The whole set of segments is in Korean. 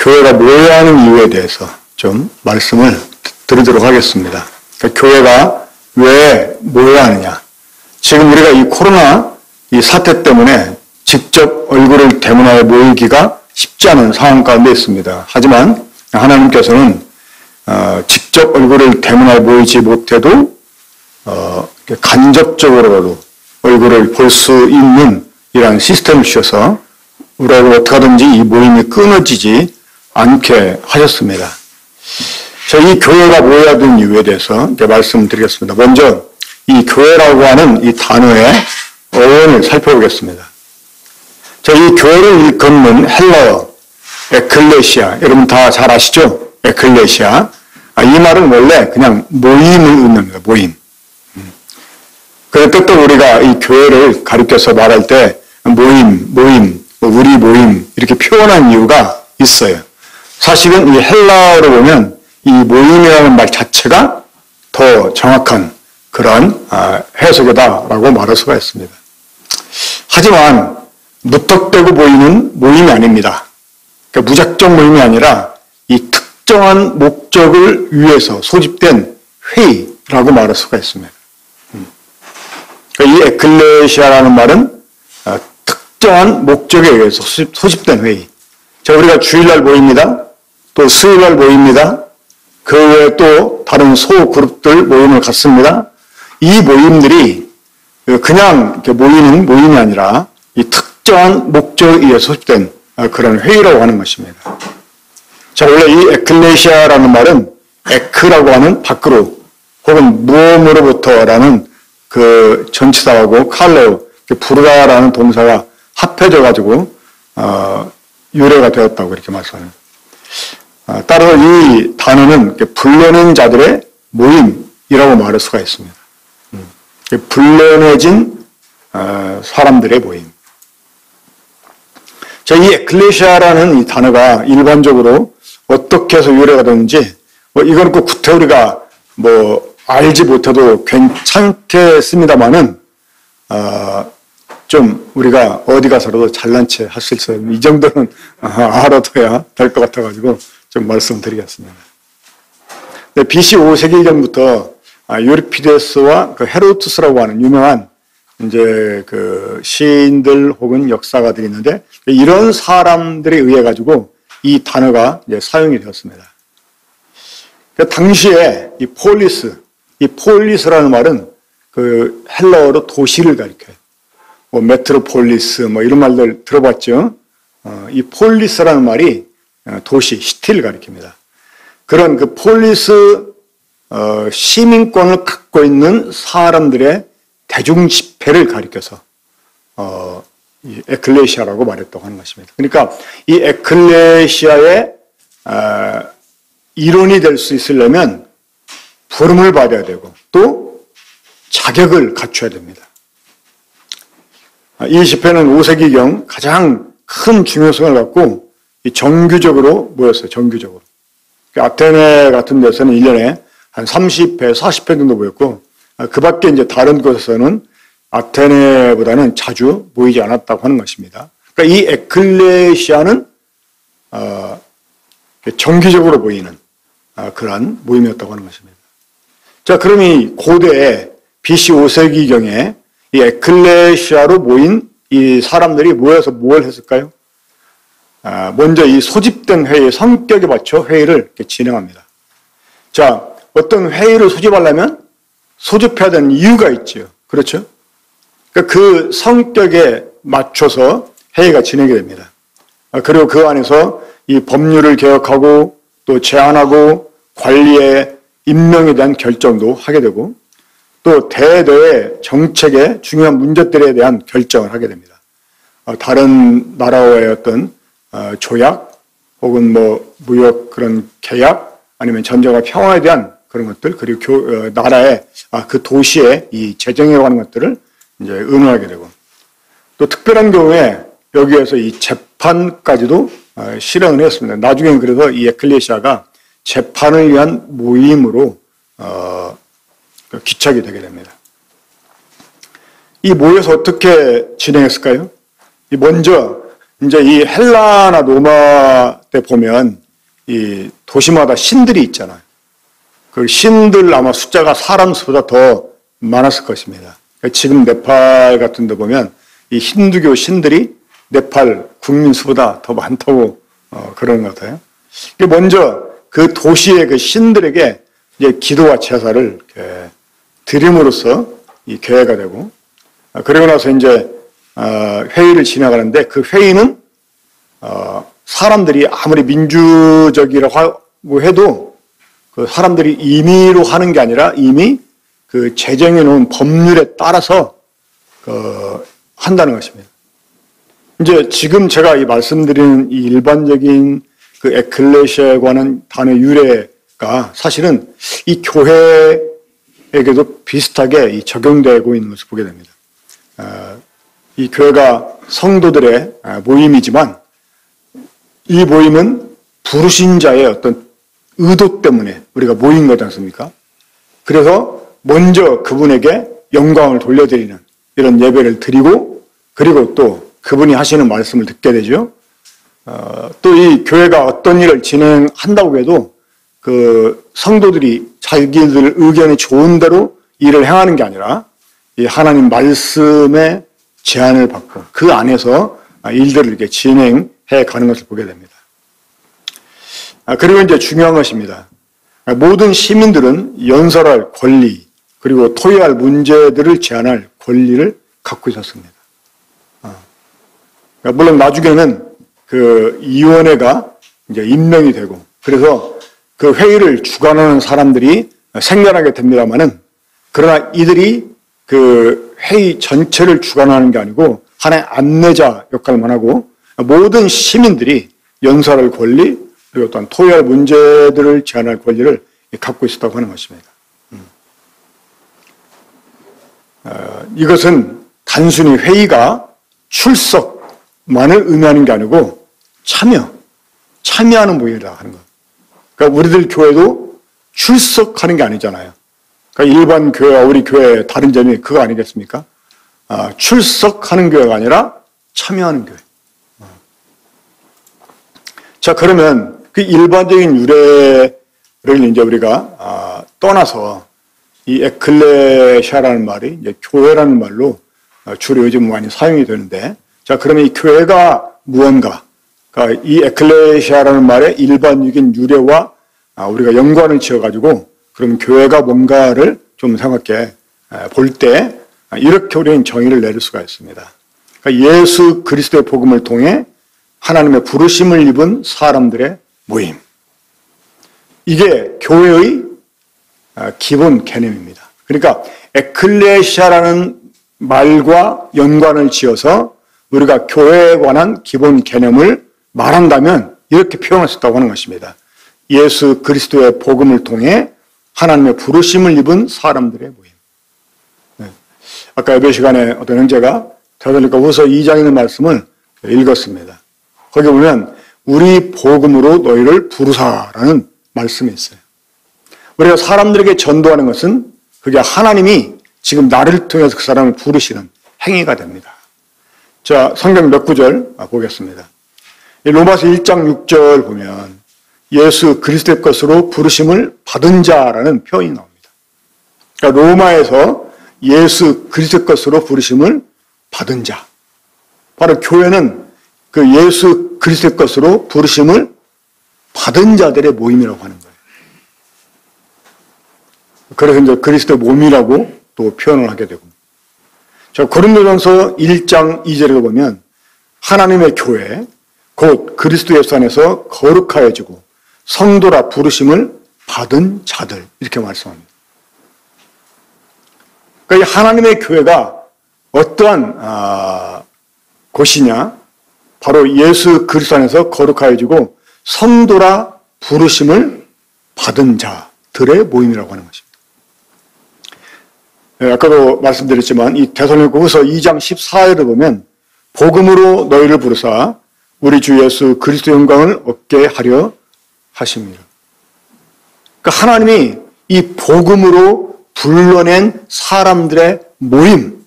교회가 모여야 하는 이유에 대해서 좀 말씀을 드리도록 하겠습니다. 그러니까 교회가 왜 모여야 하느냐. 지금 우리가 이 코로나 이 사태 때문에 직접 얼굴을 대면하여 모이기가 쉽지 않은 상황 가운데 있습니다. 하지만 하나님께서는 직접 얼굴을 대면하여 모이지 못해도 간접적으로라도 얼굴을 볼 수 있는 이러한 시스템을 주셔서 우리가 어떻게 하든지 이 모임이 끊어지지 않게 하셨습니다. 자, 이 교회가 모여야 되는 이유에 대해서 말씀드리겠습니다. 먼저 이 교회라고 하는 이 단어의 어원을 살펴보겠습니다. 자, 이 교회를 일컫는 헬라어 에클레시아, 여러분 다 잘 아시죠? 에클레시아. 이 말은 원래 그냥 모임을 의미합니다. 모임. 그래서 뜻도 우리가 이 교회를 가리켜서 말할 때 모임, 우리 모임 이렇게 표현한 이유가 있어요. 사실은 이 헬라어로 보면 이 모임이라는 말 자체가 더 정확한 그런 해석이다라고 말할 수가 있습니다. 하지만 무턱대고 모이는 모임이 아닙니다. 그러니까 무작정 모임이 아니라 이 특정한 목적을 위해서 소집된 회의라고 말할 수가 있습니다. 그러니까 이 에클레시아라는 말은 특정한 목적에 의해서 소집된 회의. 자, 우리가 주일날 모입니다. 또 수요일날 모입니다. 그 외에 또 다른 소그룹들 모임을 갖습니다. 이 모임들이 그냥 이렇게 모이는 모임이 아니라 이 특정한 목적에 의해 소집된 그런 회의라고 하는 것입니다. 자, 원래 이 에클레시아라는 말은 에크라고 하는 밖으로 혹은 무엇으로부터라는 그 전치사하고 칼레오, 부르다라는 동사가 합해져 가지고 유래가 되었다고 이렇게 말씀합니다. 따라서 이 단어는 불러낸 자들의 모임이라고 말할 수가 있습니다. 불러내진 사람들의 모임. 자, 이 에클레시아라는 이 단어가 일반적으로 어떻게 해서 유래가 되는지 이건 꼭 구태 우리가 알지 못해도 괜찮겠습니다만은 좀 우리가 어디 가서라도 잘난 체 할 수 있어요. 이 정도는 알아둬야 될 것 같아가지고 좀 말씀드리겠습니다. BC 5세기경부터 유리피데스와 그 헤로도투스라고 하는 유명한 이제 그 시인들 혹은 역사가들이 있는데 이런 사람들에 의해 가지고 이 단어가 이제 사용이 되었습니다. 그 당시에 이 폴리스라는 말은 그 헬라어로 도시를 가리켜요. 메트로폴리스 이런 말들 들어봤죠? 이 폴리스라는 말이 도시, 시티를 가리킵니다. 그런 그 폴리스 시민권을 갖고 있는 사람들의 대중 집회를 가리켜서 이 에클레시아라고 말했다고 하는 것입니다. 그러니까 이 에클레시아의 일원이 될 수 있으려면 부름을 받아야 되고 또 자격을 갖춰야 됩니다. 이 집회는 5세기경 가장 큰 중요성을 갖고 정규적으로 모였어요. 정규적으로. 아테네 같은 데서는 1년에 한 30회, 40회 정도 모였고 그 밖에 이제 다른 곳에서는 아테네보다는 자주 모이지 않았다고 하는 것입니다. 그러니까 이 에클레시아는 정기적으로 모이는 그러한 모임이었다고 하는 것입니다. 자, 그럼 이 고대에 BC 5세기경에 이 에클레시아로 모인 이 사람들이 모여서 뭘 했을까요? 먼저 이 소집된 회의 성격에 맞춰 회의를 이렇게 진행합니다. 자, 어떤 회의를 소집하려면 소집해야 되는 이유가 있죠. 그렇죠? 그러니까 그 성격에 맞춰서 회의가 진행이 됩니다. 그리고 그 안에서 이 법률을 개혁하고 또 제안하고 관리의 임명에 대한 결정도 하게 되고 또 대대의 정책의 중요한 문제들에 대한 결정을 하게 됩니다. 다른 나라와의 어떤 조약 혹은 무역 그런 계약 아니면 전쟁과 평화에 대한 그런 것들 그리고 나라의 그 도시의 이 재정에 관한 것들을 이제 의논하게 되고 또 특별한 경우에 여기에서 이 재판까지도 실행을 했습니다. 나중엔 그래서 이 에클레시아가 재판을 위한 모임으로 기착이 되게 됩니다. 이 모여서 어떻게 진행했을까요? 먼저 이제 이 헬라나 로마 때 보면 이 도시마다 신들이 있잖아요. 그 신들 아마 숫자가 사람 수보다 더 많았을 것입니다. 지금 네팔 같은 데 보면 이 힌두교 신들이 네팔 국민 수보다 더 많다고 그런 것 같아요. 먼저 그 도시의 그 신들에게 이제 기도와 제사를 드림으로써 이 교회가 되고, 그리고 나서 이제 회의를 진행하는데, 그 회의는 사람들이 아무리 민주적이라고 해도 그 사람들이 임의로 하는 게 아니라 이미 그 제정해 놓은 법률에 따라서 한다는 것입니다. 이제 지금 제가 이 말씀드리는 이 일반적인 그 에클레시아에 관한 단어 유래가 사실은 이 교회에게도 비슷하게 이 적용되고 있는 것을 보게 됩니다. 이 교회가 성도들의 모임이지만 이 모임은 부르신 자의 어떤 의도 때문에 우리가 모인 거지 않습니까? 그래서 먼저 그분에게 영광을 돌려드리는 이런 예배를 드리고, 그리고 또 그분이 하시는 말씀을 듣게 되죠. 또 이 교회가 어떤 일을 진행한다고 해도 그 성도들이 자기들 의견이 좋은 대로 일을 행하는 게 아니라 이 하나님 말씀의 제안을 받고 그 안에서 일들을 이렇게 진행해 가는 것을 보게 됩니다. 그리고 이제 중요한 것입니다. 모든 시민들은 연설할 권리, 그리고 토의할 문제들을 제안할 권리를 갖고 있었습니다. 물론 나중에는 그 위원회가 이제 임명이 되고, 그래서 그 회의를 주관하는 사람들이 생겨나게 됩니다만은, 그러나 이들이 그 회의 전체를 주관하는 게 아니고 하나의 안내자 역할만 하고, 모든 시민들이 연설할 권리, 그리고 또한 토의할 문제들을 제안할 권리를 갖고 있었다고 하는 것입니다. 이것은 단순히 회의가 출석만을 의미하는 게 아니고 참여하는 모임이라 하는 것. 그러니까 우리들 교회도 출석하는 게 아니잖아요. 그러니까 일반 교회와 우리 교회의 다른 점이 그거 아니겠습니까? 출석하는 교회가 아니라 참여하는 교회. 자, 그러면 그 일반적인 유래를 이제 우리가 떠나서 이 에클레시아라는 말이 이제 교회라는 말로 주로 요즘 많이 사용이 되는데, 자, 그러면 이 교회가 무언가? 그러니까 이 에클레시아라는 말의 일반적인 유래와 우리가 연관을 지어가지고, 그럼 교회가 뭔가를 좀 생각해 볼 때, 이렇게 우리는 정의를 내릴 수가 있습니다. 그러니까 예수 그리스도의 복음을 통해 하나님의 부르심을 입은 사람들의 모임. 이게 교회의 기본 개념입니다. 그러니까 에클레시아라는 말과 연관을 지어서 우리가 교회에 관한 기본 개념을 말한다면 이렇게 표현할 수 있다고 하는 것입니다. 예수 그리스도의 복음을 통해 하나님의 부르심을 입은 사람들의 모임. 네. 아까 예배 시간에 어떤 형제가 데살로니가후서 2장에 있는 말씀을 읽었습니다. 거기 보면 우리 복음으로 너희를 부르사라는 말씀이 있어요. 우리가 사람들에게 전도하는 것은 그게 하나님이 지금 나를 통해서 그 사람을 부르시는 행위가 됩니다. 자, 성경 몇 구절 보겠습니다. 로마서 1장 6절 보면 예수 그리스도의 것으로 부르심을 받은 자라는 표현이 나옵니다. 그러니까 로마에서 예수 그리스도의 것으로 부르심을 받은 자. 바로 교회는 그 예수 그리스도의 것으로 부르심을 받은 자들의 모임이라고 하는 거예요. 그래서 이제 그리스도의 몸이라고 또 표현을 하게 되고. 자, 고린도전서 1장 2절에 보면 하나님의 교회, 곧 그리스도 예수 안에서 거룩하여지고 성도라 부르심을 받은 자들, 이렇게 말씀합니다. 그러니까 이 하나님의 교회가 어떠한 곳이냐? 바로 예수 그리스도 안에서 거룩하여지고 성도라 부르심을 받은 자들의 모임이라고 하는 것입니다. 네, 아까도 말씀드렸지만 이 데살로니가후서 2장 14절을 보면 복음으로 너희를 부르사 우리 주 예수 그리스도 영광을 얻게 하려 하십니다. 그러니까 하나님이 이 복음으로 불러낸 사람들의 모임,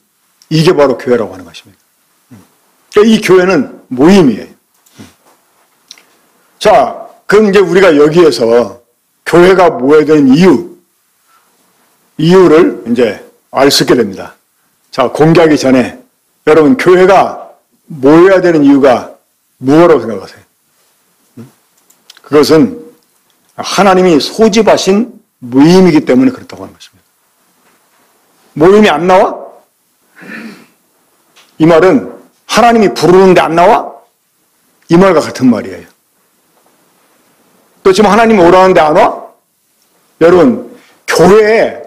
이게 바로 교회라고 하는 것입니다. 그러니까 이 교회는 모임이에요. 자, 그럼 이제 우리가 여기에서 교회가 모여야 되는 이유를 이제 알 수 있게 됩니다. 자, 공개하기 전에 여러분, 교회가 모여야 되는 이유가 무엇이라고 생각하세요? 그것은 하나님이 소집하신 모임이기 때문에 그렇다고 하는 것입니다. 모임이 안 나와? 이 말은 하나님이 부르는데 안 나와? 이 말과 같은 말이에요. 또 지금 하나님이 오라는데 안 와? 여러분, 교회에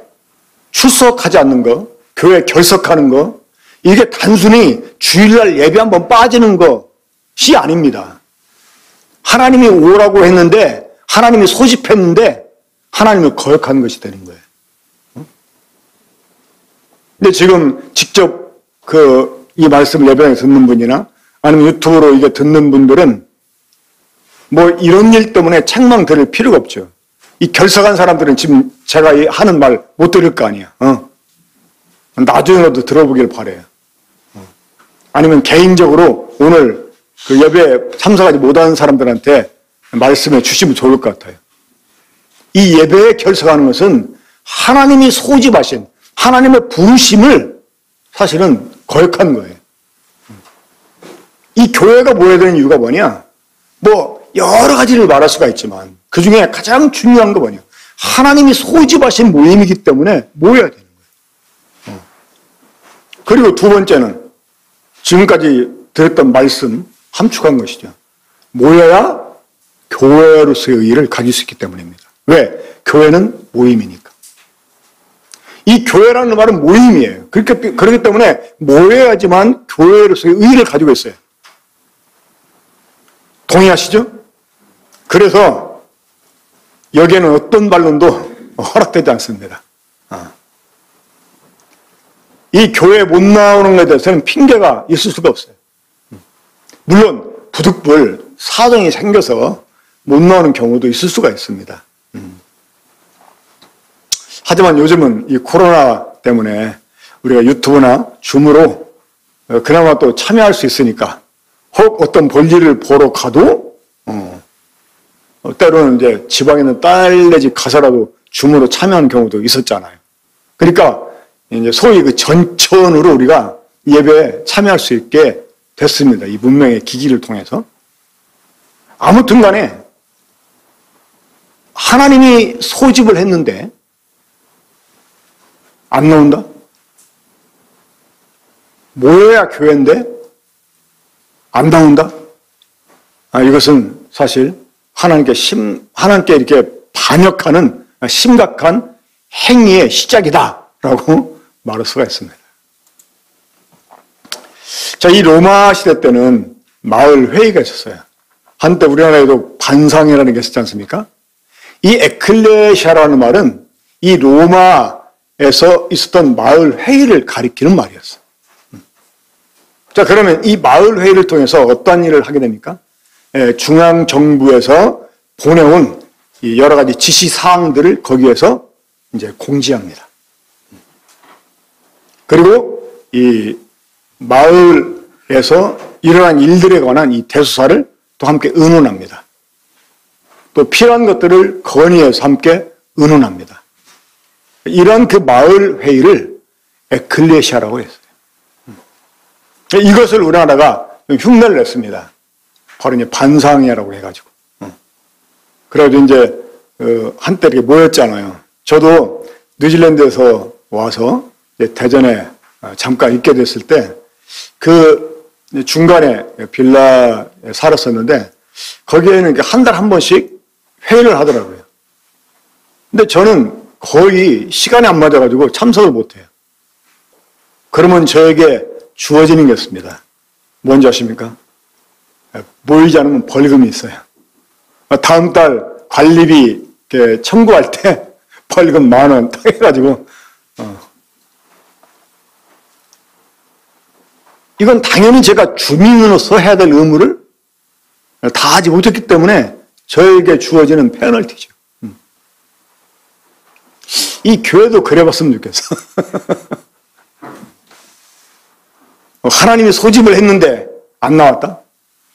출석하지 않는 거, 교회에 결석하는 거, 이게 단순히 주일날 예배 한번 빠지는 것이 아닙니다. 하나님이 오라고 했는데, 하나님이 소집했는데, 하나님이 거역한 것이 되는 거예요. 근데 지금 직접 이 말씀을 예배당에 듣는 분이나 아니면 유튜브로 이게 듣는 분들은 뭐 이런 일 때문에 책망 들을 필요가 없죠. 이 결석한 사람들은 지금 제가 하는 말 못 들을 거 아니야. 나중에라도 들어보길 바래요. 아니면 개인적으로 오늘 그 예배에 참석하지 못하는 사람들한테 말씀해 주시면 좋을 것 같아요. 이 예배에 결석하는 것은 하나님이 소집하신 하나님의 부르심을 사실은 거역한 거예요. 이 교회가 모여야 되는 이유가 뭐냐? 뭐 여러 가지를 말할 수가 있지만 그 중에 가장 중요한 거 뭐냐? 하나님이 소집하신 모임이기 때문에 모여야 되는 거예요. 그리고 두 번째는 지금까지 드렸던 말씀 함축한 것이죠. 모여야 교회로서의 의의를 가질 수 있기 때문입니다. 왜? 교회는 모임이니까. 이 교회라는 말은 모임이에요. 그렇기 때문에 모여야지만 교회로서의 의의를 가지고 있어요. 동의하시죠? 그래서 여기에는 어떤 반론도 허락되지 않습니다. 이 교회에 못 나오는 것에 대해서는 핑계가 있을 수가 없어요. 물론 부득불 사정이 생겨서 못 나오는 경우도 있을 수가 있습니다. 하지만 요즘은 이 코로나 때문에 우리가 유튜브나 줌으로 그나마 또 참여할 수 있으니까 혹 어떤 볼일을 보러 가도 때로는 이제 지방에 있는 딸네 집 가서라도 줌으로 참여하는 경우도 있었잖아요. 그러니까 이제 소위 그 전천으로 우리가 예배에 참여할 수 있게 됐습니다. 이 문명의 기기를 통해서. 아무튼 간에 하나님이 소집을 했는데 안 나온다? 모여야 교회인데 안 나온다? 이것은 사실 하나님께 이렇게 반역하는 심각한 행위의 시작이다라고 말할 수가 있습니다. 자, 이 로마 시대 때는 마을 회의가 있었어요. 한때 우리나라에도 반상회라는 게 있었지 않습니까? 이 에클레시아라는 말은 이 로마에서 있었던 마을 회의를 가리키는 말이었어요. 자, 그러면 이 마을 회의를 통해서 어떤 일을 하게 됩니까? 중앙 정부에서 보내온 이 여러 가지 지시 사항들을 거기에서 이제 공지합니다. 그리고 이 마을에서 일어난 일들에 관한 이 대수사를 또 함께 의논합니다. 또 필요한 것들을 건의해서 함께 의논합니다. 이런 그 마을 회의를 에클레시아라고 했어요. 이것을 우리나라가 흉내를 냈습니다. 바로 이제 반상회라고 해가지고. 그래가지고 이제 한때 이렇게 모였잖아요. 저도 뉴질랜드에서 와서 이제 대전에 잠깐 있게 됐을 때 그 중간에 빌라에 살았었는데 거기에는 한 달에 한 번씩 회의를 하더라고요. 근데 저는 거의 시간이 안 맞아가지고 참석을 못해요. 그러면 저에게 주어지는 게 있습니다. 뭔지 아십니까? 모이지 않으면 벌금이 있어요. 다음 달 관리비 청구할 때 벌금 10,000원 딱 해가지고 이건 당연히 제가 주민으로서 해야 될 의무를 다 하지 못했기 때문에 저에게 주어지는 페널티죠. 이 교회도 그래봤으면 좋겠어. 하나님이 소집을 했는데 안 나왔다?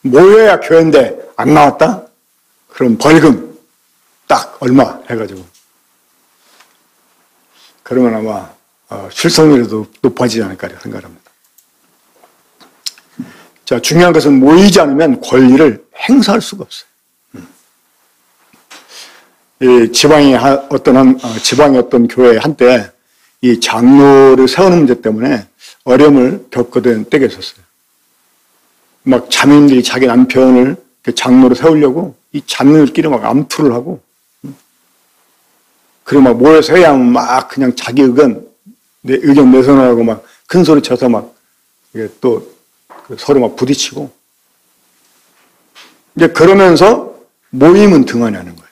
모여야 교회인데 안 나왔다? 그럼 벌금 딱 얼마 해가지고. 그러면 아마 출석률도 높아지지 않을까 생각합니다. 자, 중요한 것은 모이지 않으면 권리를 행사할 수가 없어요. 이 지방의 어떤 교회 한때 이 장로를 세우는 문제 때문에 어려움을 겪거든 때가 있었어요. 막 자매님들이 자기 남편을 장로로 세우려고 이 자매들끼리 막 암투를 하고, 그리고 막 모여서 해야 하면 막 그냥 자기 의견 내선하고 막 큰 소리 쳐서 막 이게 또 서로 막 부딪히고, 이제 그러면서 모임은 등한히 하는 거예요.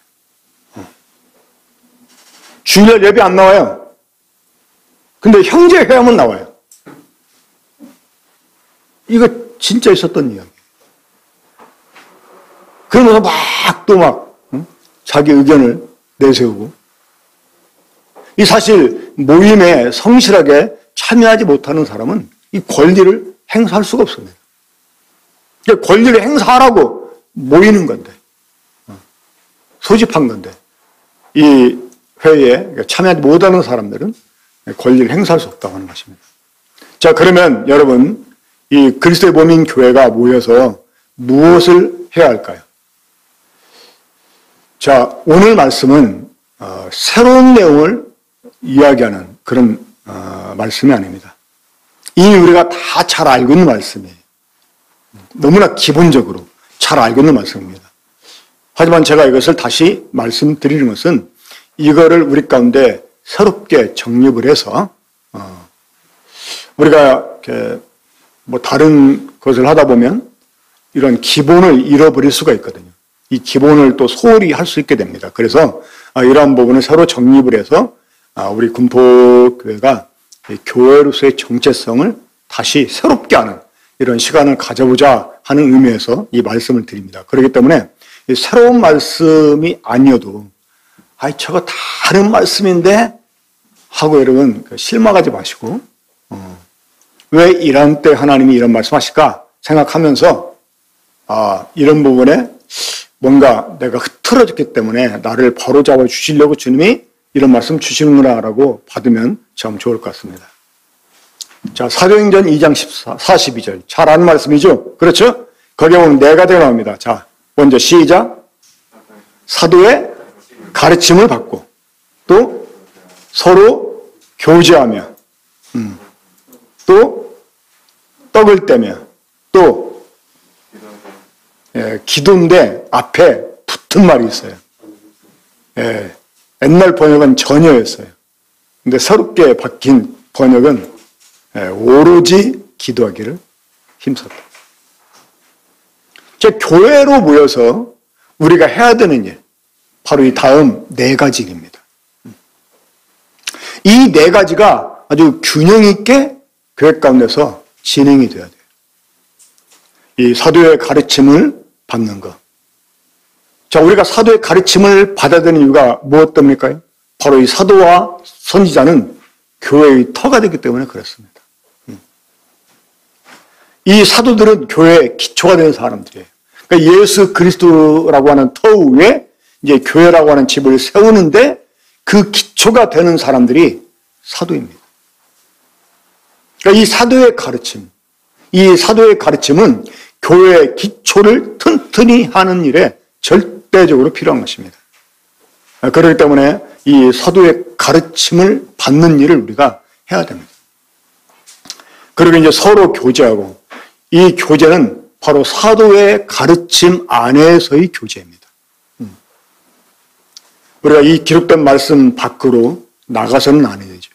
주일날 예배 안 나와요. 근데 형제 회함은 나와요. 이거 진짜 있었던 이야기. 그러면서 자기 의견을 내세우고, 이 사실 모임에 성실하게 참여하지 못하는 사람은 이 권리를 행사할 수가 없습니다. 권리를 행사하라고 모이는 건데, 소집한 건데, 이 회의에 참여하지 못하는 사람들은 권리를 행사할 수 없다고 하는 것입니다. 자, 그러면 여러분, 이 그리스도의 몸인 교회가 모여서 무엇을 해야 할까요? 자, 오늘 말씀은 새로운 내용을 이야기하는 그런 말씀이 아닙니다. 이미 우리가 다 잘 알고 있는 말씀이에요. 너무나 기본적으로 잘 알고 있는 말씀입니다. 하지만 제가 이것을 다시 말씀드리는 것은 이거를 우리 가운데 새롭게 정립을 해서 우리가 이렇게 뭐 다른 것을 하다 보면 이런 기본을 잃어버릴 수가 있거든요. 이 기본을 또 소홀히 할 수 있게 됩니다. 그래서 이러한 부분을 새로 정립을 해서 우리 군포교회가 교회로서의 정체성을 다시 새롭게 하는 이런 시간을 가져보자 하는 의미에서 이 말씀을 드립니다. 그렇기 때문에 새로운 말씀이 아니어도 저거 다른 말씀인데 하고 여러분 실망하지 마시고 왜 이런 때 하나님이 이런 말씀하실까 생각하면서 이런 부분에 뭔가 내가 흐트러졌기 때문에 나를 바로잡아 주시려고 주님이 이런 말씀 주시는구나라고 받으면 참 좋을 것 같습니다. 자, 사도행전 2장 42절 잘 아는 말씀이죠? 그렇죠? 거기에 보면 네 가지가 나옵니다. 자, 먼저 시작. 사도의 가르침을 받고 또 서로 교제하며 또 떡을 떼며 또 기도인데 앞에 붙은 말이 있어요. 옛날 번역은 전혀였어요. 근데 새롭게 바뀐 번역은 오로지 기도하기를 힘썼다. 교회로 모여서 우리가 해야 되는 일, 바로 이 다음 네 가지 일입니다. 이 네 가지가 아주 균형 있게 교회 가운데서 진행이 돼야 돼요. 이 사도의 가르침을 받는 것. 자, 우리가 사도의 가르침을 받아야 되는 이유가 무엇 때문일까요? 바로 이 사도와 선지자는 교회의 터가 되기 때문에 그렇습니다. 이 사도들은 교회의 기초가 되는 사람들이에요. 그러니까 예수 그리스도라고 하는 터 위에 이제 교회라고 하는 집을 세우는데 그 기초가 되는 사람들이 사도입니다. 그러니까 이 사도의 가르침은 교회의 기초를 튼튼히 하는 일에 절대적으로 필요한 것입니다. 그렇기 때문에 이 사도의 가르침을 받는 일을 우리가 해야 됩니다. 그리고 이제 서로 교제하고, 이 교제는 바로 사도의 가르침 안에서의 교제입니다. 우리가 이 기록된 말씀 밖으로 나가서는 안 되죠.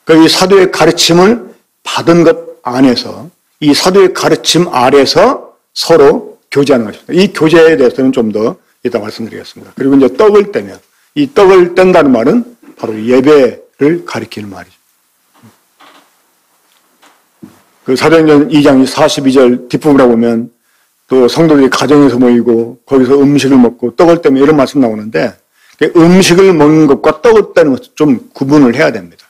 그러니까 이 사도의 가르침을 받은 것 안에서, 이 사도의 가르침 아래서 서로 교제하는 것입니다. 이 교제에 대해서는 좀 더 이따 말씀드리겠습니다. 그리고 이제 떡을 떼면, 이 떡을 뗀다는 말은 바로 예배를 가리키는 말이죠. 그 사도행전 2장 42절 뒷부분에 보면 또 성도들이 가정에서 모이고 거기서 음식을 먹고 떡을 떼면 이런 말씀 나오는데, 음식을 먹는 것과 떡을 떼는 것을 좀 구분을 해야 됩니다.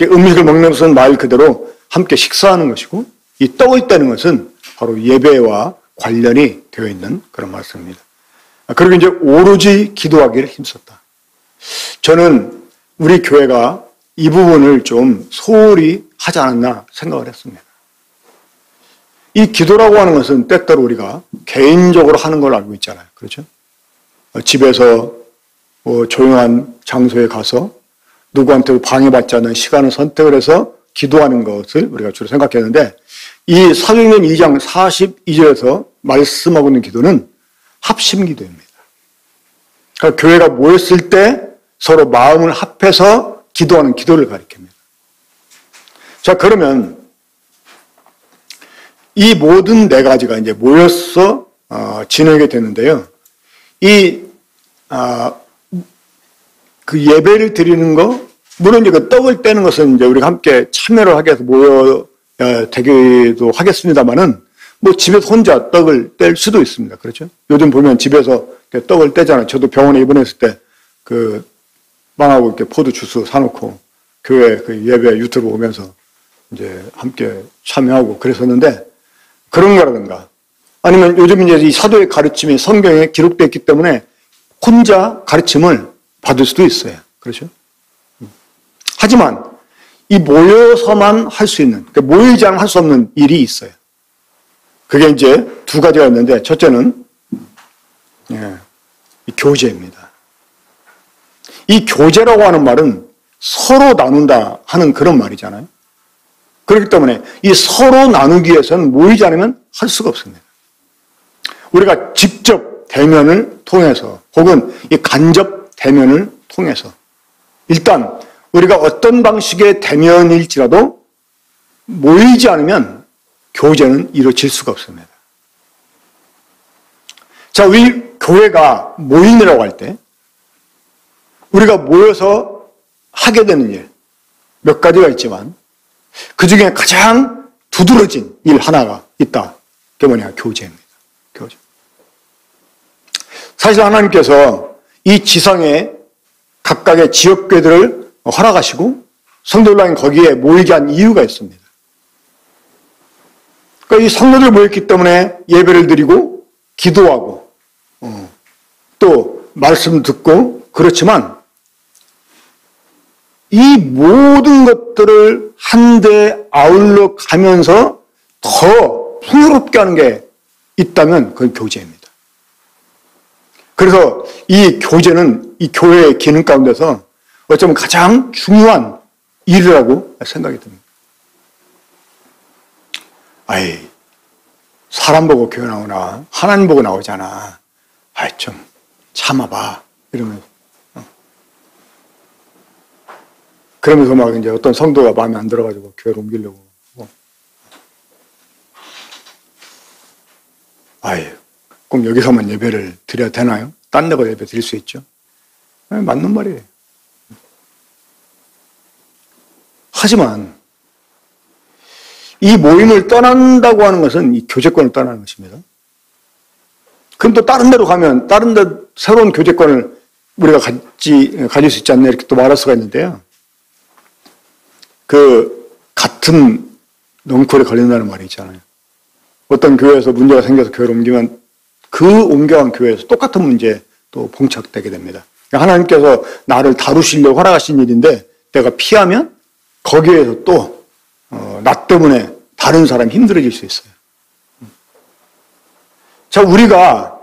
음식을 먹는 것은 말 그대로 함께 식사하는 것이고, 이 떡을 떼는 것은 바로 예배와 관련이 되어 있는 그런 말씀입니다. 그리고 이제 오로지 기도하기를 힘썼다. 저는 우리 교회가 이 부분을 좀 소홀히 하지 않았나 생각을 했습니다. 이 기도라고 하는 것은 때때로 우리가 개인적으로 하는 걸 알고 있잖아요. 그렇죠? 집에서 조용한 장소에 가서 누구한테도 방해받지 않는 시간을 선택을 해서 기도하는 것을 우리가 주로 생각했는데, 이 사도행전 2장 42절에서 말씀하고 있는 기도는 합심 기도입니다. 그러니까 교회가 모였을 때 서로 마음을 합해서 기도하는 기도를 가리킵니다. 자, 그러면 이 모든 네 가지가 이제 모여서 지내게 되는데요. 그 예배를 드리는 거, 물론 이제 그 떡을 떼는 것은 이제 우리가 함께 참여를 하게 해서 모여 되기도 하겠습니다만은, 뭐 집에서 혼자 떡을 뗄 수도 있습니다. 그렇죠? 요즘 보면 집에서 떡을 떼잖아요. 저도 병원에 입원했을 때 그 빵하고 이렇게 포도 주스 사놓고 교회 그 예배 유튜브 보면서 이제 함께 참여하고 그랬었는데, 그런 거라든가, 아니면 요즘 이제 이 사도의 가르침이 성경에 기록되어 있기 때문에 혼자 가르침을 받을 수도 있어요. 그렇죠? 하지만 이 모여서만 할 수 있는, 그러니까 모이지 않으면 할 수 없는 일이 있어요. 그게 이제 두 가지가 있는데, 첫째는 이 교제입니다. 이 교제라고 하는 말은 서로 나눈다 하는 그런 말이잖아요. 그렇기 때문에 이 서로 나누기 위해서는 모이지 않으면 할 수가 없습니다. 우리가 직접 대면을 통해서 혹은 이 간접 대면을 통해서 일단 우리가 어떤 방식의 대면일지라도 모이지 않으면 교제는 이루어질 수가 없습니다. 자, 우리 교회가 모임이라고 할 때 우리가 모여서 하게 되는 일 몇 가지가 있지만 그 중에 가장 두드러진 일 하나가 있다. 그게 뭐냐? 교제입니다. 교제. 사실 하나님께서 이 지상에 각각의 지역교회들을 허락하시고 성도들이 거기에 모이게 한 이유가 있습니다. 그러니까 이 성도들 모였기 때문에 예배를 드리고 기도하고 또 말씀 듣고, 그렇지만 이 모든 것들을 한데 아울러 가면서 더 풍요롭게 하는 게 있다면 그건 교제입니다. 그래서 이 교제는 이 교회의 기능 가운데서 어쩌면 가장 중요한 일이라고 생각이 듭니다. 아이, 사람 보고 교회 나오나 하나님 보고 나오잖아. 아이, 좀 참아봐. 이러면서. 그러면서 막 이제 어떤 성도가 마음에 안 들어가지고 교회를 옮기려고. 아유, 꼭 여기서만 예배를 드려야 되나요? 딴 데가 예배 드릴 수 있죠. 맞는 말이에요. 하지만 이 모임을 떠난다고 하는 것은 이 교제권을 떠나는 것입니다. 그럼 또 다른 데로 가면 다른 데 새로운 교제권을 우리가 가질 수 있지 않나 이렇게 또 말할 수가 있는데요. 그 같은 넝쿨에 걸린다는 말이 있잖아요. 어떤 교회에서 문제가 생겨서 교회를 옮기면 그 옮겨간 교회에서 똑같은 문제에 또 봉착되게 됩니다. 하나님께서 나를 다루시려고 허락하신 일인데 내가 피하면 거기에서 또 나 때문에 다른 사람이 힘들어질 수 있어요. 자, 우리가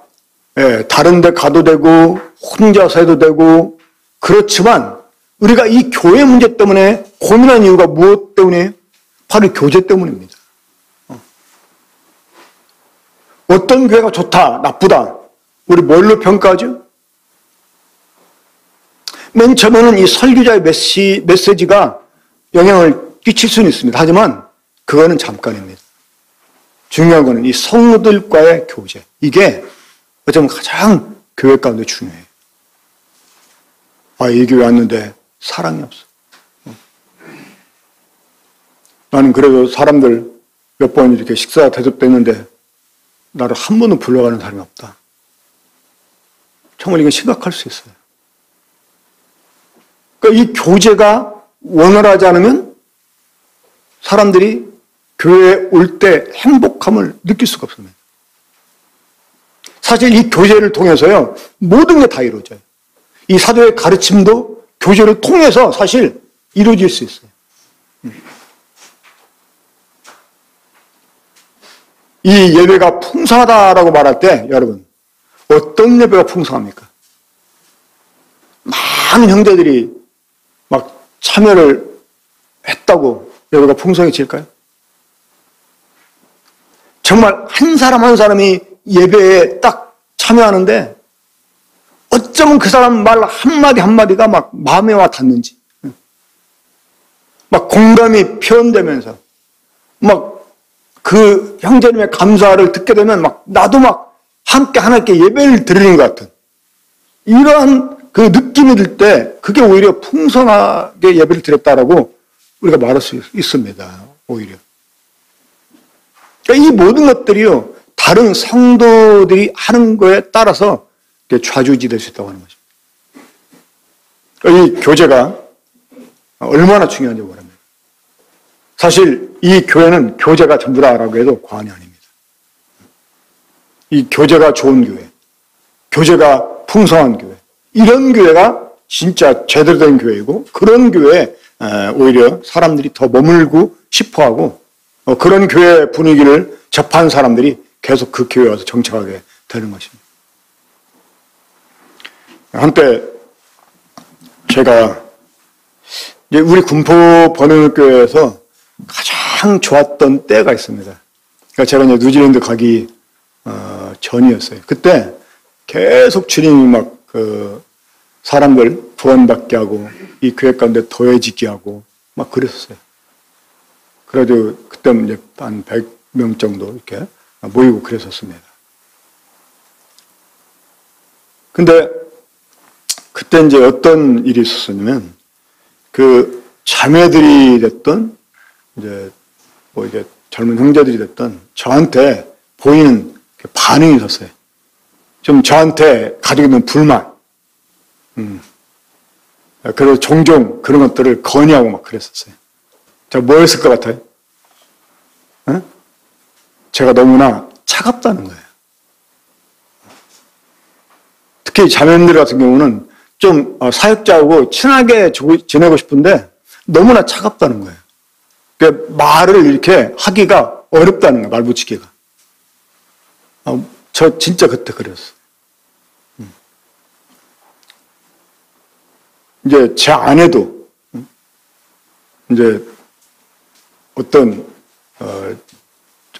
다른 데 가도 되고 혼자서 해도 되고 그렇지만 우리가 이 교회 문제 때문에 고민한 이유가 무엇 때문이에요? 바로 교제 때문입니다. 어떤 교회가 좋다, 나쁘다, 우리 뭘로 평가하죠? 맨 처음에는 이 설교자의 메시지가 영향을 끼칠 수는 있습니다. 하지만 그거는 잠깐입니다. 중요한 거는 이 성도들과의 교제. 이게 어쩌면 가장 교회 가운데 중요해요. 아, 이 교회 왔는데 사랑이 없어. 나는 그래도 사람들 몇 번 이렇게 식사 대접됐는데 나를 한 번도 불러가는 사람이 없다. 정말 이건 심각할 수 있어요. 그러니까 이 교제가 원활하지 않으면 사람들이 교회에 올 때 행복함을 느낄 수가 없습니다. 사실 이 교제를 통해서요, 모든 게 다 이루어져요. 이 사도의 가르침도 교제를 통해서 사실 이루어질 수 있어요. 이 예배가 풍성하다라고 말할 때 여러분 어떤 예배가 풍성합니까? 많은 형제들이 막 참여를 했다고 예배가 풍성해질까요? 정말 한 사람 한 사람이 예배에 딱 참여하는데 어쩌면 그 사람 말 한마디 한마디가 막 마음에 와 닿는지 막 공감이 표현되면서 막 그 형제님의 감사를 듣게 되면 막 나도 막 함께 하나님께 예배를 드리는 것 같은 이러한 그 느낌이 들 때 그게 오히려 풍성하게 예배를 드렸다라고 우리가 말할 수 있습니다. 오히려. 그러니까 이 모든 것들이요 다른 성도들이 하는 거에 따라서 좌지우지될 수 있다고 하는 것입니다. 그러니까 이 교제가 얼마나 중요한지 모릅니다. 사실 이 교회는 교제가 전부다라고 해도 과언이 아닙니다. 이 교제가 좋은 교회, 교제가 풍성한 교회, 이런 교회가 진짜 제대로 된 교회이고 그런 교회에 오히려 사람들이 더 머물고 싶어하고 그런 교회 분위기를 접한 사람들이 계속 그 교회에 와서 정착하게 되는 것입니다. 한때 제가 이제 우리 군포 번영교회에서 가장 좋았던 때가 있습니다. 그러니까 제가 이제 뉴질랜드 가기 전이었어요. 그때 계속 주님이 막 그 사람들 구원받게 하고 이 교회 가운데 더해지게 하고 막 그랬었어요. 그래도 그때 이제 한 100명 정도 이렇게 모이고 그랬었습니다. 근데 그때 이제 어떤 일이 있었냐면 그 자매들이 됐던 이제 뭐 이게 젊은 형제들이 됐던 저한테 보이는 반응이 있었어요. 좀 저한테 가지고 있는 불만. 그리고 종종 그런 것들을 건의하고 막 그랬었어요. 제가 뭐 했을 것 같아요? 에? 제가 너무나 차갑다는 거예요. 특히 자매님들 같은 경우는 좀 사역자하고 친하게 지내고 싶은데 너무나 차갑다는 거예요. 그러니까 말을 이렇게 하기가 어렵다는 거예요. 말 붙이기가. 저 진짜 그때 그랬어요. 이제 제 아내도 이제 어떤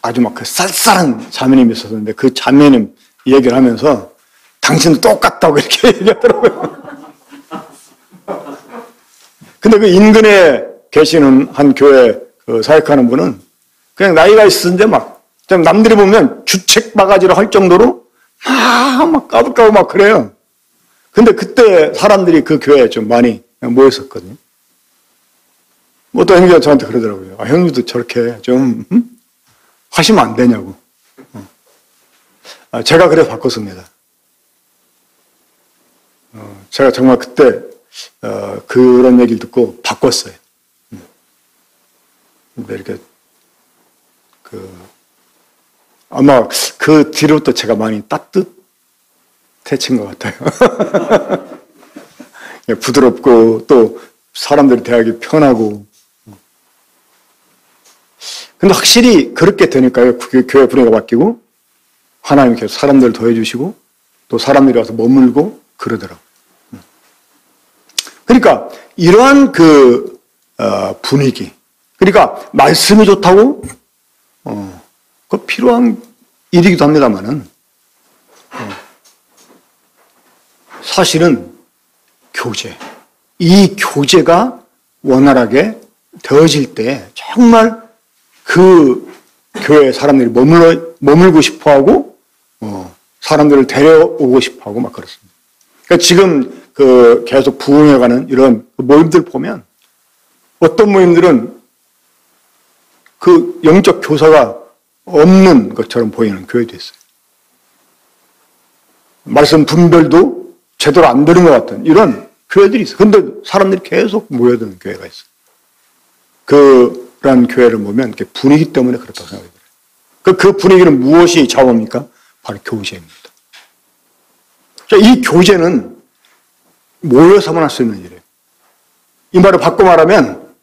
아주 막 그 쌀쌀한 자매님이 있었는데 그 자매님 얘기를 하면서 당신도 똑같다고 이렇게 얘기하더라고요. 근데 그 인근에 계시는 한 교회 그 사역하는 분은 그냥 나이가 있었는데 막 남들이 보면 주책 바가지로 할 정도로 막 까불까불 막 그래요. 근데 그때 사람들이 그 교회에 좀 많이 모였었거든요. 어떤 형제가 저한테 그러더라고요. 형님도 저렇게 좀 하시면 안 되냐고. 제가 그래서 바꿨습니다. 제가 정말 그때 그런 얘기를 듣고 바꿨어요. 근데 이렇게 아마 그 뒤로부터 제가 많이 따뜻해진 것 같아요. 부드럽고 또 사람들이 대하기 편하고. 근데 확실히 그렇게 되니까요. 교회 분위기가 바뀌고 하나님께서 사람들을 더해주시고 또 사람들이 와서 머물고 그러더라고요. 그러니까 이러한 그 분위기, 그러니까 말씀이 좋다고 그 필요한 일이기도 합니다만은 사실은 교제, 이 교제가 원활하게 되어질 때 정말 그 교회에 사람들이 머물고 싶어하고 사람들을 데려오고 싶어하고 막 그렇습니다. 그러니까 지금 그 계속 부흥해가는 이런 모임들 보면 어떤 모임들은 그 영적 교사가 없는 것처럼 보이는 교회도 있어요. 말씀 분별도 제대로 안 되는 것 같은 이런 교회들이 있어요. 근데 사람들이 계속 모여드는 교회가 있어요. 그 사도라는 교회를 보면 분위기 때문에 그렇다고 생각해요. 그 분위기는 무엇이 좌우합니까? 바로 교제입니다. 이 교제는 모여서만 할 수 있는 일이에요. 이 말을 바꿔 말하면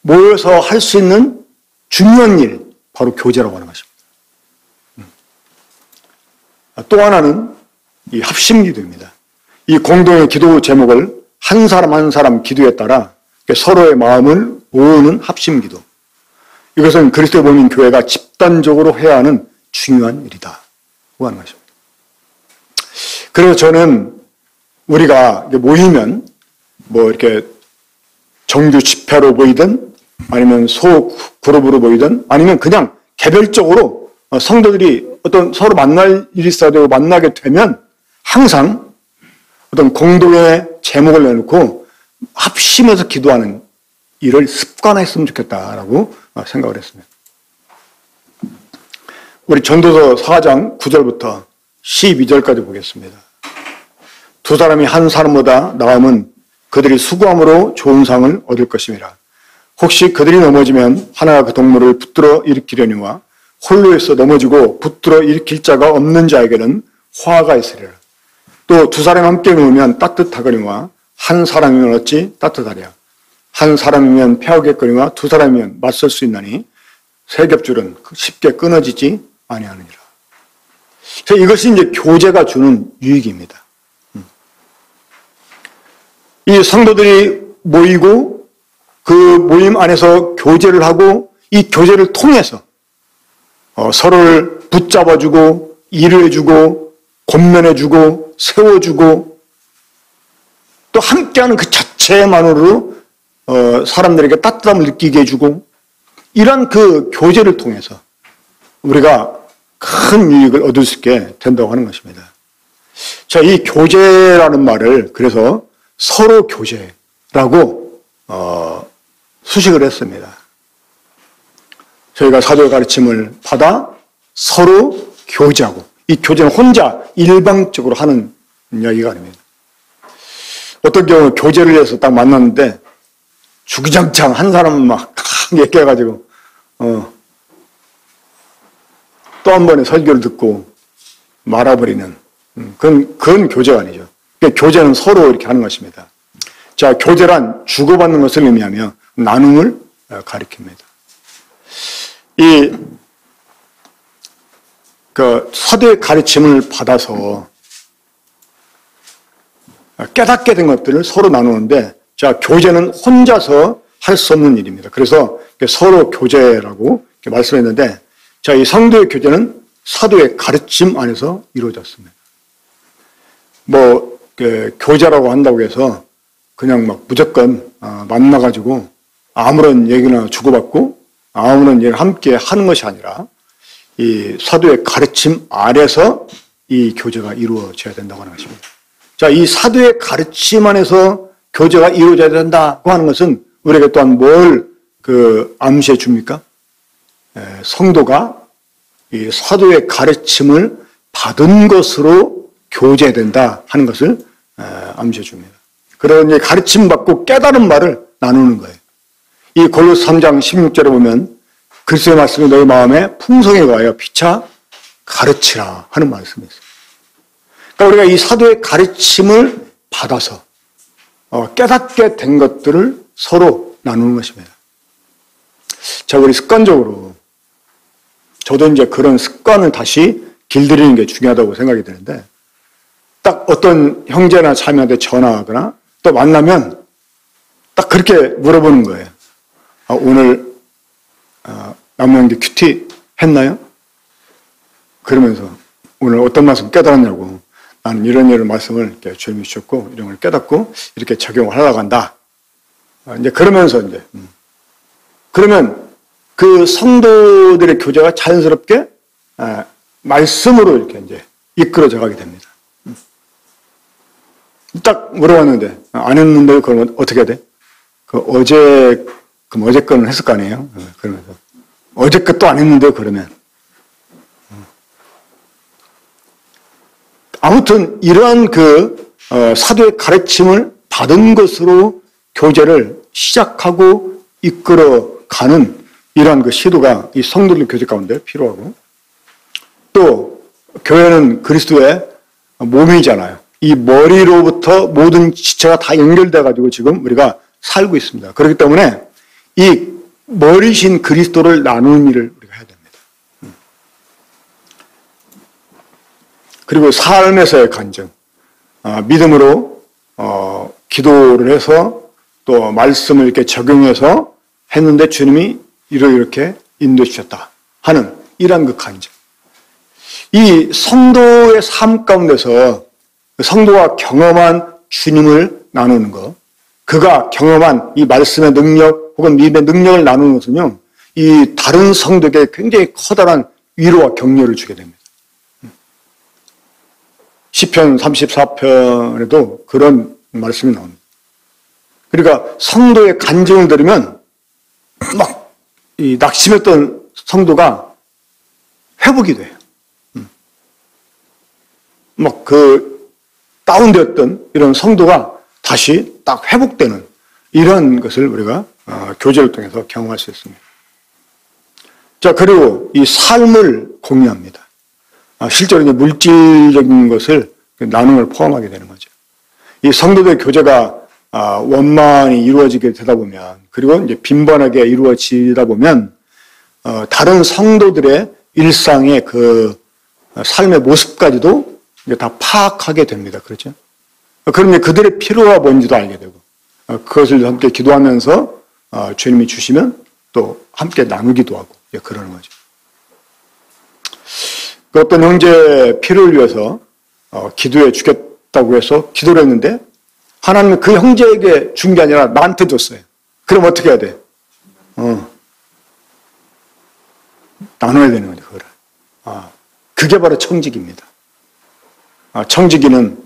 모여서 할 수 있는 중요한 일, 바로 교제라고 하는 것입니다. 또 하나는 이 합심기도입니다. 이 공동의 기도 제목을 한 사람 한 사람 기도에 따라 서로의 마음을 모으는 합심기도. 이것은 그리스도의 몸인 교회가 집단적으로 해야 하는 중요한 일이다 고 하는 것입니다. 그래서 저는 우리가 모이면 뭐 이렇게 정규 집회로 모이든 아니면 소그룹으로 모이든 아니면 그냥 개별적으로 성도들이 어떤 서로 만날 일이 있어야 되고 만나게 되면 항상 어떤 공동의 제목을 내놓고 합심해서 기도하는 일을 습관화했으면 좋겠다라고 생각을 했습니다. 우리 전도서 4장 9절부터 12절까지 보겠습니다. 두 사람이 한 사람보다 나음은 그들이 수고함으로 좋은 상을 얻을 것임이라. 혹시 그들이 넘어지면 하나가 그 동물을 붙들어 일으키려니와 홀로 있어 넘어지고 붙들어 일으킬 자가 없는 자에게는 화가 있으리라. 또 두 사람이 함께 누우면 따뜻하거니와 한 사람이면 어찌 따뜻하랴. 한 사람이면 패하겠거니와 두 사람이면 맞설 수 있나니 세 겹줄은 쉽게 끊어지지 아니하느니라. 이것이 이제 교제가 주는 유익입니다. 이 성도들이 모이고 그 모임 안에서 교제를 하고 이 교제를 통해서 서로를 붙잡아주고 일을 해주고 권면해주고 세워주고 또 함께하는 그 자체만으로 사람들에게 따뜻함을 느끼게 해주고 이런 그 교제를 통해서 우리가 큰 유익을 얻을 수 있게 된다고 하는 것입니다. 자, 이 교제라는 말을 그래서 서로 교제라고 수식을 했습니다. 저희가 사도의 가르침을 받아 서로 교제하고 이 교제는 혼자 일방적으로 하는 이야기가 아닙니다. 어떤 경우 교제를 해서 딱 만났는데 주구장창 한 사람은 막 얘기해가지고 또 한 번에 설교를 듣고 말아버리는 그건 교제가 아니죠. 그러니까 교제는 서로 이렇게 하는 것입니다. 자, 교제란 주고받는 것을 의미하며 나눔을 가리킵니다. 사도의 가르침을 받아서 깨닫게 된 것들을 서로 나누는데, 자, 교제는 혼자서 할 수 없는 일입니다. 그래서 서로 교제라고 말씀했는데, 자, 이 성도의 교제는 사도의 가르침 안에서 이루어졌습니다. 교제라고 한다고 해서 그냥 막 무조건 만나가지고 아무런 얘기나 주고받고 아무런 일을 함께 하는 것이 아니라 이 사도의 가르침 아래서 이 교제가 이루어져야 된다고 하는 것입니다. 자, 이 사도의 가르침 안에서 교제가 이루어져야 된다고 하는 것은 우리에게 또한 뭘 암시해 줍니까? 성도가 이 사도의 가르침을 받은 것으로 교제된다 하는 것을 암시해 줍니다. 그런 이제 가르침 받고 깨달은 말을 나누는 거예요. 이 골로새 3장 16절에 보면 그리스도의 말씀이 너희 마음에 풍성에 가하여 피차 가르치라 하는 말씀이 있어요. 그러니까 우리가 이 사도의 가르침을 받아서 깨닫게 된 것들을 서로 나누는 것입니다. 자, 우리 습관적으로 저도 이제 그런 습관을 다시 길들이는 게 중요하다고 생각이 드는데, 딱 어떤 형제나 자매한테 전화하거나 또 만나면 딱 그렇게 물어보는 거예요. 오늘 남명기 큐티 했나요? 그러면서 오늘 어떤 말씀 깨달았냐고. 나는 이런 말씀을 이렇게 주님이 주셨고 이런 걸 깨닫고 이렇게 적용을 하려고 한다. 이제 그러면서 이제 그러면 그 성도들의 교제가 자연스럽게 말씀으로 이렇게 이제 이끌어져 가게 됩니다. 딱 물어봤는데 안 했는데 그러면 어떻게 해야 돼? 그럼 어제 거는 했을 거 아니에요? 그러면서 어제 것도 안 했는데 그러면 아무튼 이러한 사도의 가르침을 받은 것으로 교제를 시작하고 이끌어가는 이러한 그 시도가 이 성도들 교제 가운데 필요하고, 또 교회는 그리스도의 몸이잖아요. 이 머리로부터 모든 지체가 다 연결돼 가지고 지금 우리가 살고 있습니다. 그렇기 때문에 이 머리신 그리스도를 나누는 일을 우리가 해야 됩니다. 그리고 삶에서의 간증, 믿음으로 기도를 해서 또 말씀을 이렇게 적용해서 했는데 주님이 이렇게 인도해 주셨다 하는 이러한 그 간증. 이 성도의 삶 가운데서 성도가 경험한 주님을 나누는 것, 그가 경험한 이 말씀의 능력 혹은 믿음의 능력을 나누는 것은요, 이 다른 성도에게 굉장히 커다란 위로와 격려를 주게 됩니다. 시편 34편에도 그런 말씀이 나옵니다. 그러니까 성도의 간증을 들으면 막 이 낙심했던 성도가 회복이 돼요. 막 그 다운되었던 이런 성도가 다시 딱 회복되는 이런 것을 우리가 교제를 통해서 경험할 수 있습니다. 자, 그리고 이 삶을 공유합니다. 실제로 이제 물질적인 것을 나누는 걸 포함하게 되는 거죠. 이 성도들의 교제가 원만히 이루어지게 되다 보면, 그리고 이제 빈번하게 이루어지다 보면 다른 성도들의 일상의 그 삶의 모습까지도 이제 다 파악하게 됩니다. 그렇죠? 그러면 그들의 필요가 뭔지도 알게 되고, 그것을 함께 기도하면서 주님이 주시면 또 함께 나누기도 하고, 그러는 거죠. 그 어떤 형제 필요를 위해서 기도해 주겠다고 해서 기도를 했는데 하나님은 그 형제에게 준 게 아니라 나한테 줬어요. 그럼 어떻게 해야 돼? 나눠야 되는 거죠, 그거를. 그게 바로 청지기입니다. 청지기는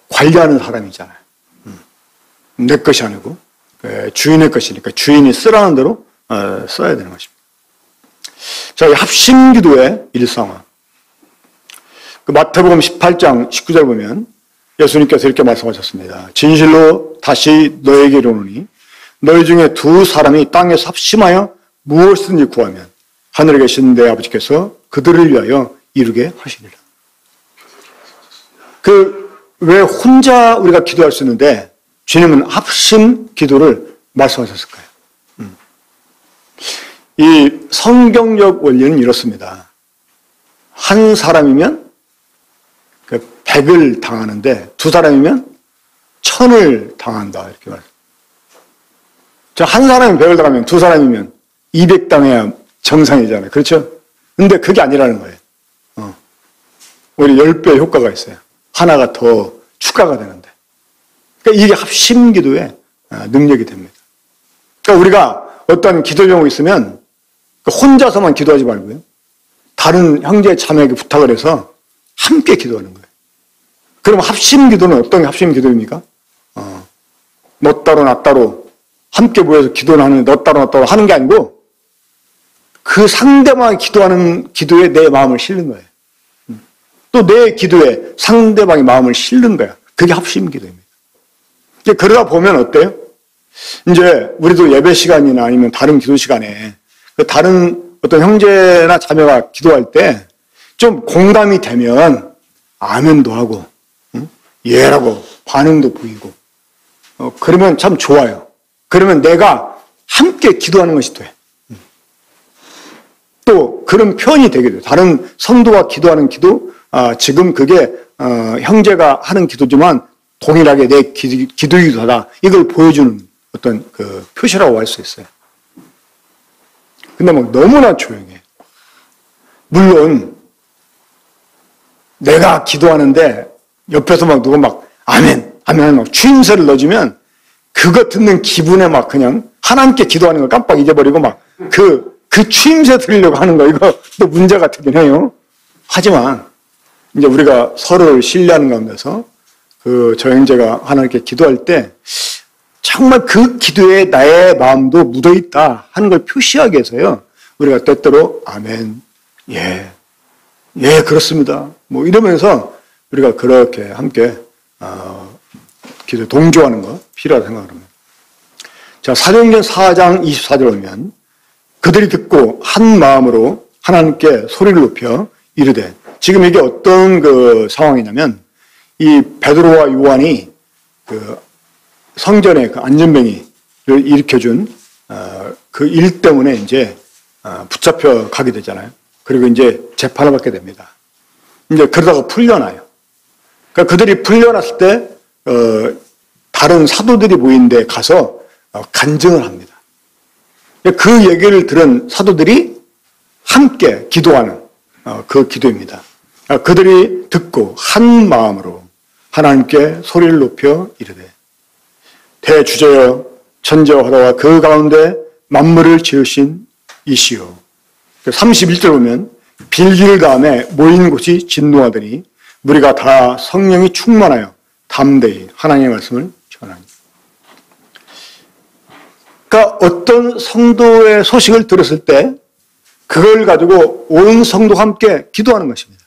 관리하는 사람이잖아요. 내 것이 아니고 주인의 것이니까 주인이 쓰라는 대로 써야 되는 것입니다. 자, 이 합심기도의 일상화. 그 마태복음 18장 19절 보면 예수님께서 이렇게 말씀하셨습니다. 진실로 다시 너에게 이르노니 너희 중에 두 사람이 땅에서 합심하여 무엇이든지 구하면 하늘에 계신 내 아버지께서 그들을 위하여 이루게 하시리라. 왜 혼자 우리가 기도할 수 있는데 주님은 합심 기도를 말씀하셨을까요? 이 성경적 원리는 이렇습니다. 한 사람이면 100을 당하는데 두 사람이면 1000을 당한다. 이렇게 말해요. 한 사람이 100을 당하면 두 사람이면 200 당해야 정상이잖아요. 그렇죠? 근데 그게 아니라는 거예요. 오히려 10배의 효과가 있어요. 하나가 더 추가가 되는데. 그러니까 이게 합심 기도의 능력이 됩니다. 그러니까 우리가 어떤 기도 제목이 있으면 혼자서만 기도하지 말고요. 다른 형제 자매에게 부탁을 해서 함께 기도하는 거예요. 그럼 합심 기도는 어떤 합심 기도입니까? 너 따로 나 따로 함께 모여서 기도를 하는데 너 따로 나 따로 하는 게 아니고 그 상대방이 기도하는 기도에 내 마음을 실는 거예요. 또 내 기도에 상대방의 마음을 실는 거야. 그게 합심 기도입니다. 그러다 보면 어때요? 이제 우리도 예배 시간이나 아니면 다른 기도 시간에 다른 어떤 형제나 자매가 기도할 때 좀 공감이 되면 아멘도 하고 예라고 반응도 보이고 그러면 참 좋아요. 그러면 내가 함께 기도하는 것이 돼. 또 그런 표현이 되게 돼요. 다른 성도가 기도하는 기도, 지금 그게 형제가 하는 기도지만 동일하게 내 기도이기도 하다. 이걸 보여주는 어떤 그 표시라고 할 수 있어요. 근데 막 너무나 조용해. 물론 내가 기도하는데 옆에서 막 누가 막 아멘, 아멘 막 추임새를 넣어주면 그거 듣는 기분에 막 그냥 하나님께 기도하는 걸 깜빡 잊어버리고 막 그 추임새 들으려고 하는 거 이거 또 문제가 되긴 해요. 하지만 이제 우리가 서로를 신뢰하는 가운데서 저 형제가 하나님께 기도할 때 정말 그 기도에 나의 마음도 묻어있다 하는 걸 표시하기 위해서요. 우리가 때때로 아멘, 예, 그렇습니다. 뭐 이러면서 우리가 그렇게 함께 기도에 동조하는 거 필요하다고 생각합니다. 자, 사도행전 4장 24절 보면 그들이 듣고 한 마음으로 하나님께 소리를 높여 이르되, 지금 이게 어떤 그 상황이냐면, 이 베드로와 요한이 그 성전의 그 안전뱅이를 일으켜준 그 일 때문에 이제 붙잡혀 가게 되잖아요. 그리고 이제 재판을 받게 됩니다. 이제 그러다가 풀려나요. 그러니까 그들이 풀려났을 때 다른 사도들이 모인 데 가서 간증을 합니다. 그 얘기를 들은 사도들이 함께 기도하는 그 기도입니다. 그들이 듣고 한 마음으로 하나님께 소리를 높여 이르되, 대주제여 천지와 바다와 그 가운데 만물을 지으신 이시오. 31절 보면 빌기를 다음에 모인 곳이 진동하더니 무리가 다 성령이 충만하여 담대히 하나님의 말씀을 전하니. 그러니까 어떤 성도의 소식을 들었을 때 그걸 가지고 온 성도가 함께 기도하는 것입니다.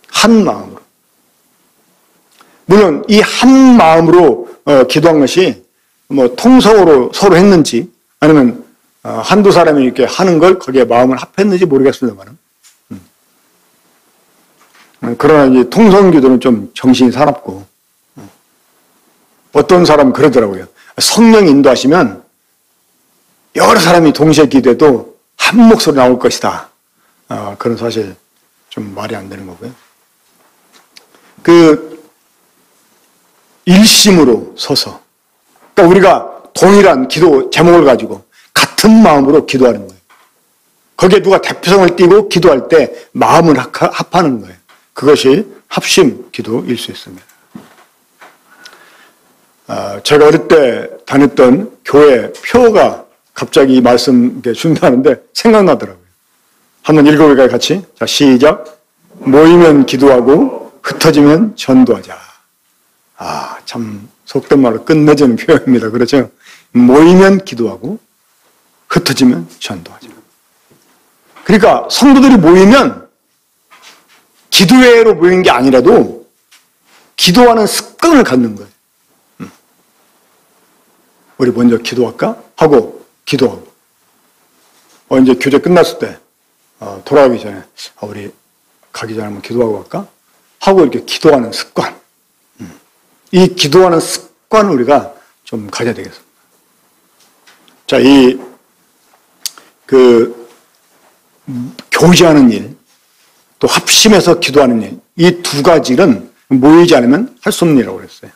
한 마음으로. 물론 이 한 마음으로 기도한 것이 뭐 통성으로 서로 했는지 아니면 한두 사람이 이렇게 하는 걸 거기에 마음을 합했는지 모르겠습니다만, 그러나 이제 통성 기도는 좀 정신이 사납고, 어떤 사람은 그러더라고요. 성령 인도하시면 여러 사람이 동시에 기도해도 한 목소리 나올 것이다. 그런 사실 좀 말이 안 되는 거고요. 그 일심으로 서서, 그러니까 우리가 동일한 기도 제목을 가지고 같은 마음으로 기도하는 거예요. 거기에 누가 대표성을 띄고 기도할 때 마음을 합하는 거예요. 그것이 합심 기도일 수 있습니다. 제가 어릴 때 다녔던 교회 표가 갑자기 이 말씀 준다는데 생각나더라고요. 한번 읽어볼까요, 같이? 자, 시작. 모이면 기도하고 흩어지면 전도하자. 참 속된 말로 끝내주는 표현입니다. 그렇죠? 모이면 기도하고 흩어지면 전도하자. 그러니까 성도들이 모이면 기도회로 모인 게 아니라도 기도하는 습관을 갖는 거예요. 우리 먼저 기도할까? 하고 기도하고. 이제 교제 끝났을 때 돌아가기 전에 우리 가기 전에 한번 기도하고 갈까? 하고 이렇게 기도하는 습관. 이 기도하는 습관을 우리가 좀 가져야 되겠습니다. 자, 교제하는 일, 또 합심해서 기도하는 일, 이 두 가지는 모이지 않으면 할 수 없는 일이라고 그랬어요.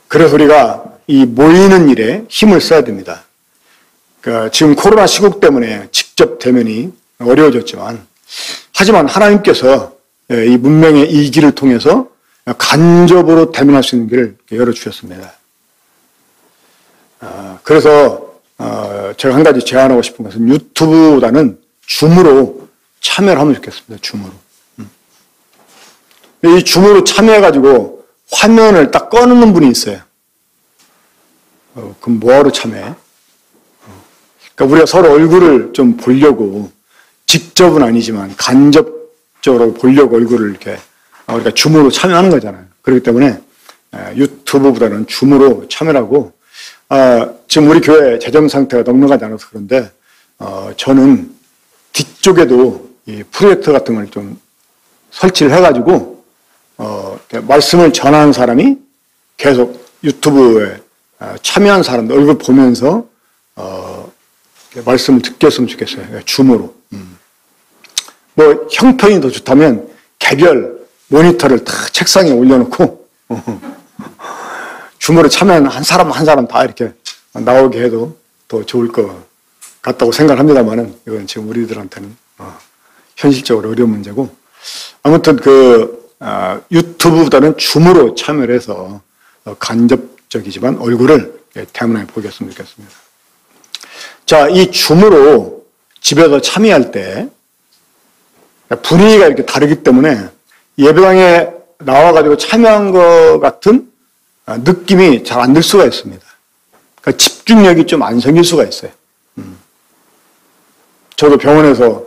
그래서 우리가 이 모이는 일에 힘을 써야 됩니다. 그러니까 지금 코로나 시국 때문에 직접 대면이 어려워졌지만, 하지만 하나님께서 이 문명의 이 길을 통해서 간접으로 대면할 수 있는 길을 열어주셨습니다. 그래서 제가 한 가지 제안하고 싶은 것은 유튜브보다는 줌으로 참여를 하면 좋겠습니다. 줌으로. 이 줌으로 참여해가지고 화면을 딱 꺼놓는 분이 있어요. 그럼 뭐하러 참여해? 그러니까 우리가 서로 얼굴을 좀 보려고, 직접은 아니지만 간접적으로 보려고 얼굴을 이렇게 우리가 줌으로 참여하는 거잖아요. 그렇기 때문에 유튜브보다는 줌으로 참여하고, 지금 우리 교회 재정 상태가 넉넉하지 않아서 그런데 저는 뒤쪽에도 이 프로젝터 같은 걸 좀 설치를 해가지고 말씀을 전하는 사람이 계속 유튜브에 참여한 사람들 얼굴 보면서 말씀을 듣게 했으면 좋겠어요. 줌으로. 뭐 형편이 더 좋다면 개별 모니터를 다 책상에 올려놓고 줌으로 참여한 한 사람 다 이렇게 나오게 해도 더 좋을 것 같다고 생각합니다만은 이건 지금 우리들한테는 현실적으로 어려운 문제고, 아무튼 유튜브보다는 줌으로 참여를 해서 간접적이지만 얼굴을 대문에 보겠으면 좋겠습니다. 자, 이 줌으로 집에서 참여할 때 분위기가 이렇게 다르기 때문에 예배당에 나와가지고 참여한 것 같은 느낌이 잘 안 들 수가 있습니다. 그러니까 집중력이 좀 안 생길 수가 있어요. 저도 병원에서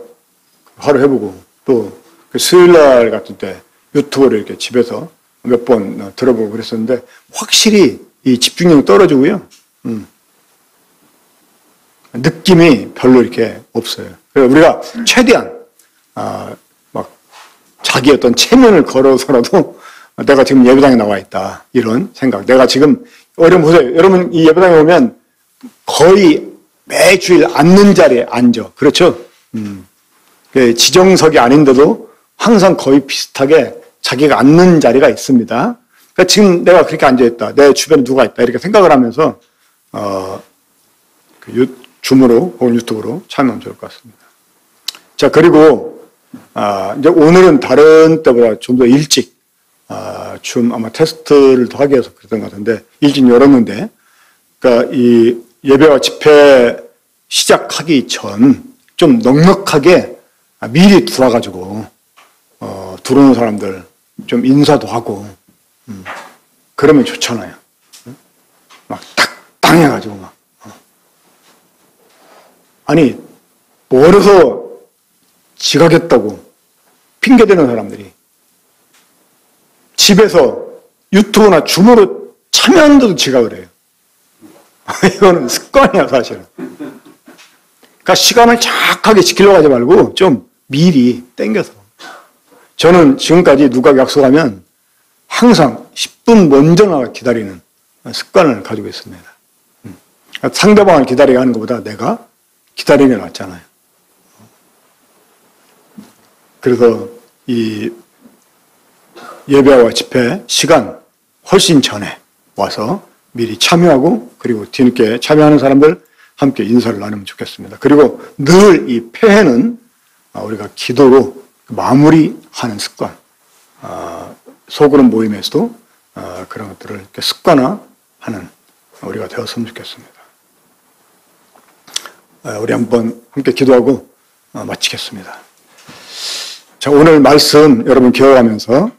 하루 해보고 또 수요일날 같은 때 유튜브를 이렇게 집에서 몇 번 들어보고 그랬었는데 확실히 이 집중력이 떨어지고요. 느낌이 별로 이렇게 없어요. 그래서 우리가 최대한 막 자기 어떤 체면을 걸어서라도 내가 지금 예배당에 나와 있다 이런 생각. 내가 지금 여러분 보세요. 여러분 이 예배당에 오면 거의 매주일 앉는 자리에 앉아. 그렇죠? 지정석이 아닌데도 항상 거의 비슷하게 자기가 앉는 자리가 있습니다. 그러니까 지금 내가 그렇게 앉아있다. 내 주변에 누가 있다. 이렇게 생각을 하면서 줌으로 혹은 유튜브로 참여하면 좋을 것 같습니다. 자, 그리고 이제 오늘은 다른 때보다 좀 더 일찍 줌 아마 테스트를 더 하기 위해서 그랬던 것 같은데 일찍 열었는데, 그러니까 이 예배와 집회 시작하기 전 좀 넉넉하게 미리 들어와가지고 들어오는 사람들 좀 인사도 하고 그러면 좋잖아요. 막 당해가지고 막 아니 멀어서 지각했다고 핑계대는 사람들이 집에서 유튜브나 줌으로 참여하는데도 지각을 해요. 이거는 습관이야 사실은. 그러니까 시간을 정확하게 지키려고 하지 말고 좀 미리 땡겨서. 저는 지금까지 누가 약속하면 항상 10분 먼저 나가 기다리는 습관을 가지고 있습니다. 상대방을 기다리게 하는 것보다 내가 기다리는 게 낫잖아요. 그래서 이 예배와 집회 시간 훨씬 전에 와서 미리 참여하고 그리고 뒤늦게 참여하는 사람들 함께 인사를 나누면 좋겠습니다. 그리고 늘 이 폐회는 우리가 기도로 마무리하는 습관, 소그룹 모임에서도 그런 것들을 이렇게 습관화하는 우리가 되었으면 좋겠습니다. 우리 한번 함께 기도하고 마치겠습니다. 자, 오늘 말씀 여러분 기억하면서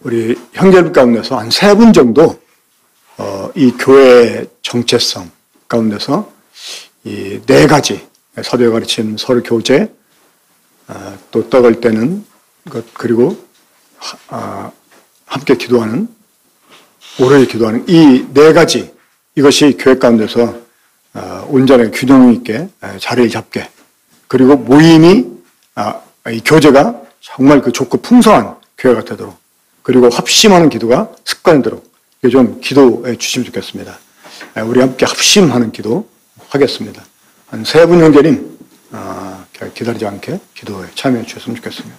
우리 형제들 가운데서 한 3분 정도 이 교회의 정체성 가운데서 이 4가지 사도에 가르친 서로 교제, 또 떡을 떼는 것, 그리고 함께 기도하는, 오래 기도하는 이 4가지, 이것이 교회 가운데서 온전하게 균형 있게 자리를 잡게, 그리고 모임이 이 교제가 정말 그 좋고 풍성한 교회가 되도록, 그리고 합심하는 기도가 습관되도록 좀 기도해 주시면 좋겠습니다. 우리 함께 합심하는 기도 하겠습니다. 한 3분 형제님 기다리지 않게 기도에 참여해 주셨으면 좋겠습니다.